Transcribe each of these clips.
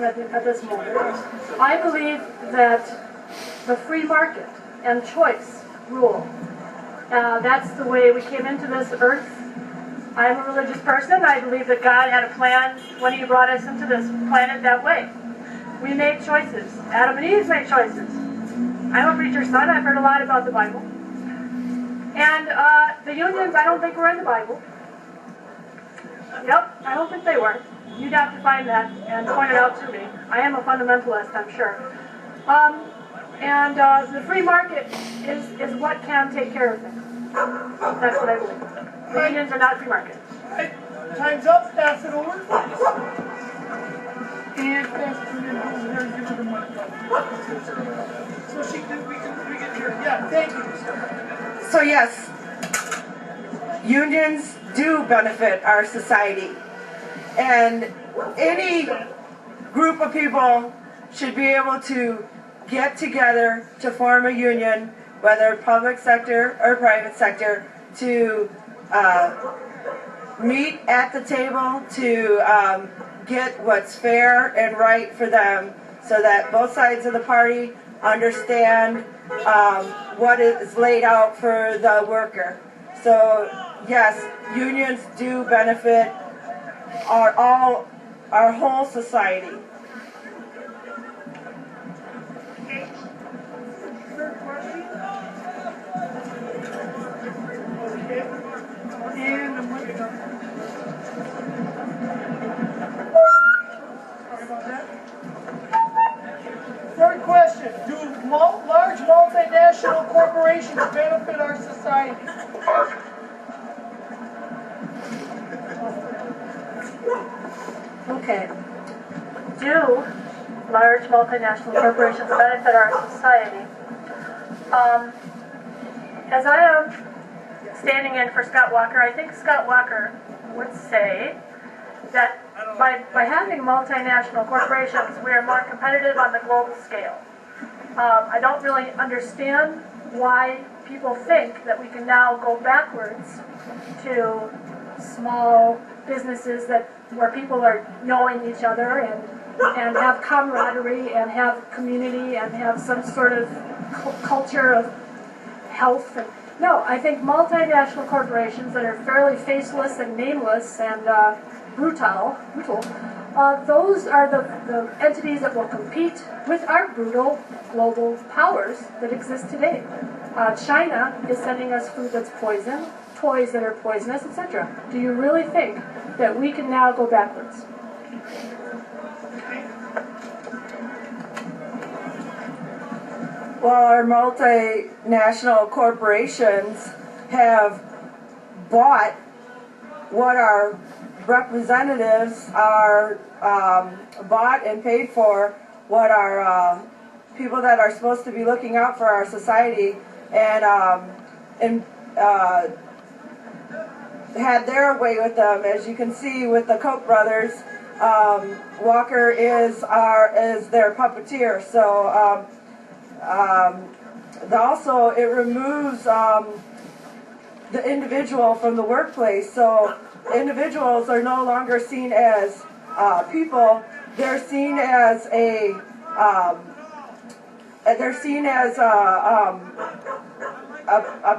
At this moment. I believe that the free market and choice rule. That's the way we came into this earth. I'm a religious person. I believe that God had a plan when He brought us into this planet that way. We made choices. Adam and Eve made choices. I'm a preacher's son. I've heard a lot about the Bible. And the unions, I don't think were in the Bible. Yep, I don't think they were. You'd have to find that and point it out to me. I am a fundamentalist, I'm sure. The free market is what can take care of things. That's what I believe. The unions are not free market. Right. Time's up. Pass it over. And pass it to the here and give her the money. So we can hear. Yeah, thank you. So yes, unions do benefit our society. And any group of people should be able to get together to form a union, whether public sector or private sector, to meet at the table to get what's fair and right for them, so that both sides of the party understand what is laid out for the worker. So yes, unions do benefit our whole society. Third question. Do large multinational corporations benefit our society? Okay. Do large multinational corporations benefit our society? As I am standing in for Scott Walker, I think Scott Walker would say that by having multinational corporations, we are more competitive on the global scale. I don't really understand why people think that we can now go backwards to small businesses where people are knowing each other and have camaraderie and have community and have some sort of culture of health. No, I think multinational corporations that are fairly faceless and nameless and brutal, those are the entities that will compete with our brutal global powers that exist today. China is sending us food that's poison, toys that are poisonous, etc. Do you really think that we can now go backwards? Well, our multinational corporations have bought what our representatives are bought and paid for, what our people that are supposed to be looking out for our society, and had their way with them. As you can see with the Koch brothers, Walker is their puppeteer. So also it removes the individual from the workplace. So individuals are no longer seen as people. They're seen as a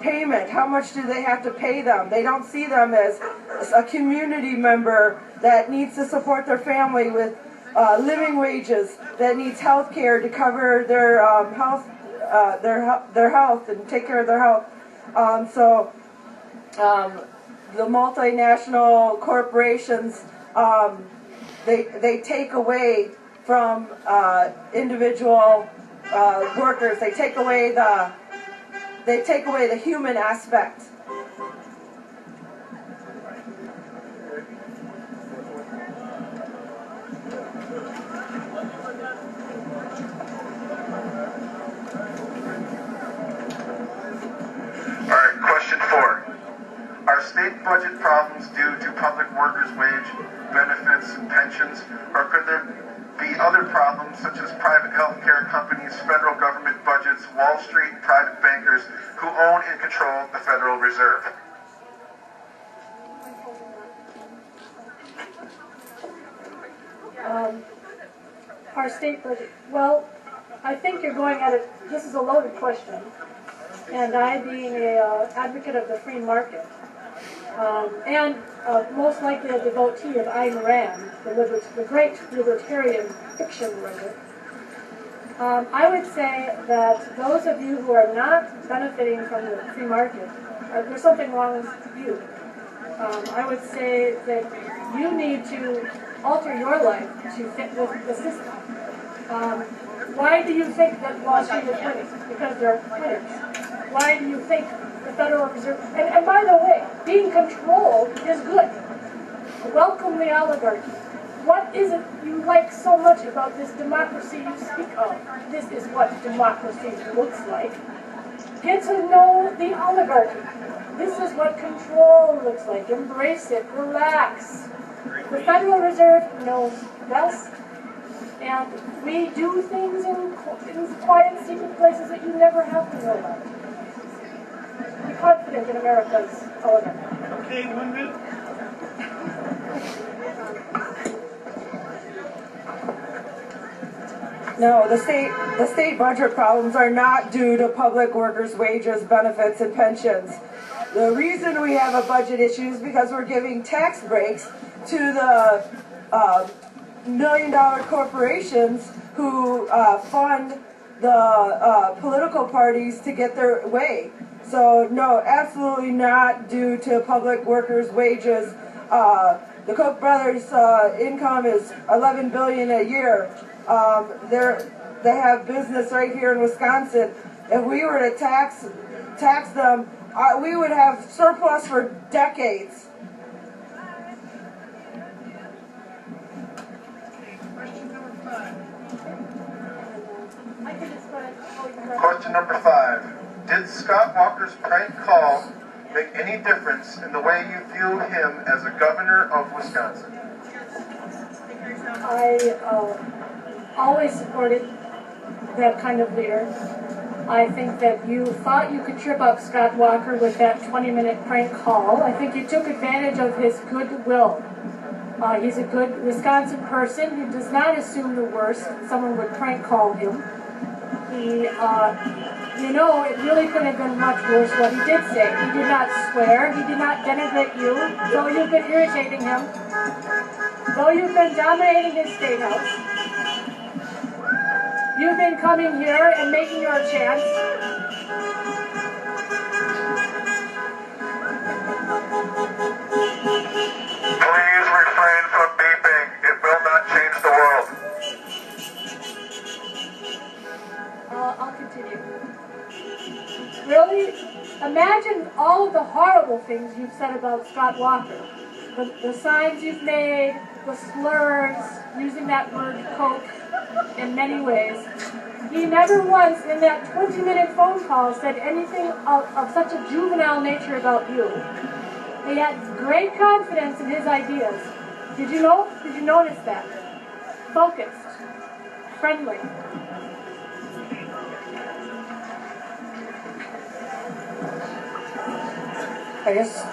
payment. How much do they have to pay them? They don't see them as a community member that needs to support their family with living wages, that needs health care to cover their health and take care of their health. The multinational corporations, they take away from individual workers. They take away the human aspect. Question 4. Are state budget problems due to public workers' wage, benefits, and pensions, or could there be other problems such as private health care companies, federal government budgets, Wall Street, and private bankers who own and control the Federal Reserve? our state budget. Well, I think you're going at it, this is a loaded question, and I being a advocate of the free market, and most likely a devotee of Ayn Rand, the great libertarian fiction writer, I would say that those of you who are not benefiting from the free market, there's something wrong with you. I would say that you need to alter your life to fit with the system. Why do you think that Wall Street is winning? Because they're winners. Why do you think the Federal Reserve... And by the way, being controlled is good. Welcome the oligarchy. What is it you like so much about this democracy you speak of? This is what democracy looks like. Get to know the oligarchy. This is what control looks like. Embrace it. Relax. The Federal Reserve knows best. And we do things in quiet, secret places that you never have to know about. Be confident in America's oligarchy. Okay, 1 minute. No, the state budget problems are not due to public workers' wages, benefits, and pensions. The reason we have a budget issue is because we're giving tax breaks to the million-dollar corporations who fund the political parties to get their way. So no, absolutely not due to public workers' wages. The Koch brothers' income is $11 billion a year. They have business right here in Wisconsin. If we were to tax them, we would have surplus for decades. Question number 5. Did Scott Walker's prank call make any difference in the way you view him as a governor of Wisconsin? I always supported that kind of leader. I think that you thought you could trip up Scott Walker with that 20-minute prank call. I think you took advantage of his goodwill. He's a good Wisconsin person who does not assume the worst. Someone would prank call him. He, it really could have been much worse what he did say. He did not swear. He did not denigrate you, though you've been irritating him. Though you've been dominating his state house. You've been coming here and making your chance. Please refrain from beeping. It will not change the world. I'll continue. Really? Imagine all of the horrible things you've said about Scott Walker. The signs you've made, the slurs, using that word coke in many ways. He never once in that 20-minute phone call said anything of such a juvenile nature about you. He had great confidence in his ideas. Did you notice that? Focused. Friendly. I just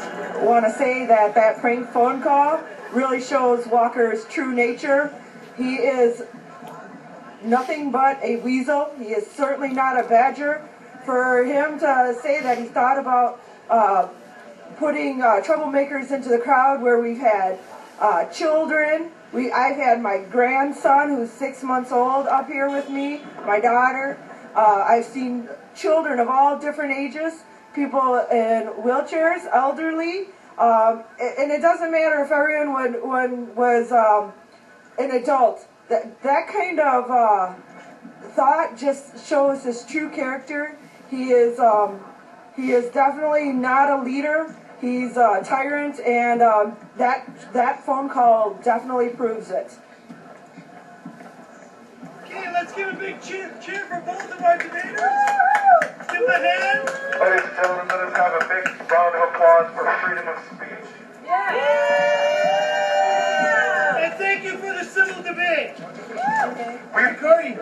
want to say that prank phone call really shows Walker's true nature. He is nothing but a weasel. He is certainly not a badger. For him to say that he thought about putting troublemakers into the crowd where we've had children. I've had my grandson who's 6 months old up here with me, my daughter. I've seen children of all different ages, people in wheelchairs, elderly, and it doesn't matter if everyone was an adult. That kind of thought just shows his true character. He is definitely not a leader. He's a tyrant, and that phone call definitely proves it. Okay, let's give a big cheer for both of our debaters. Give them a hand. Ladies and gentlemen, let us have a big round of applause for freedom of speech. And thank you for the civil debate. We Recording.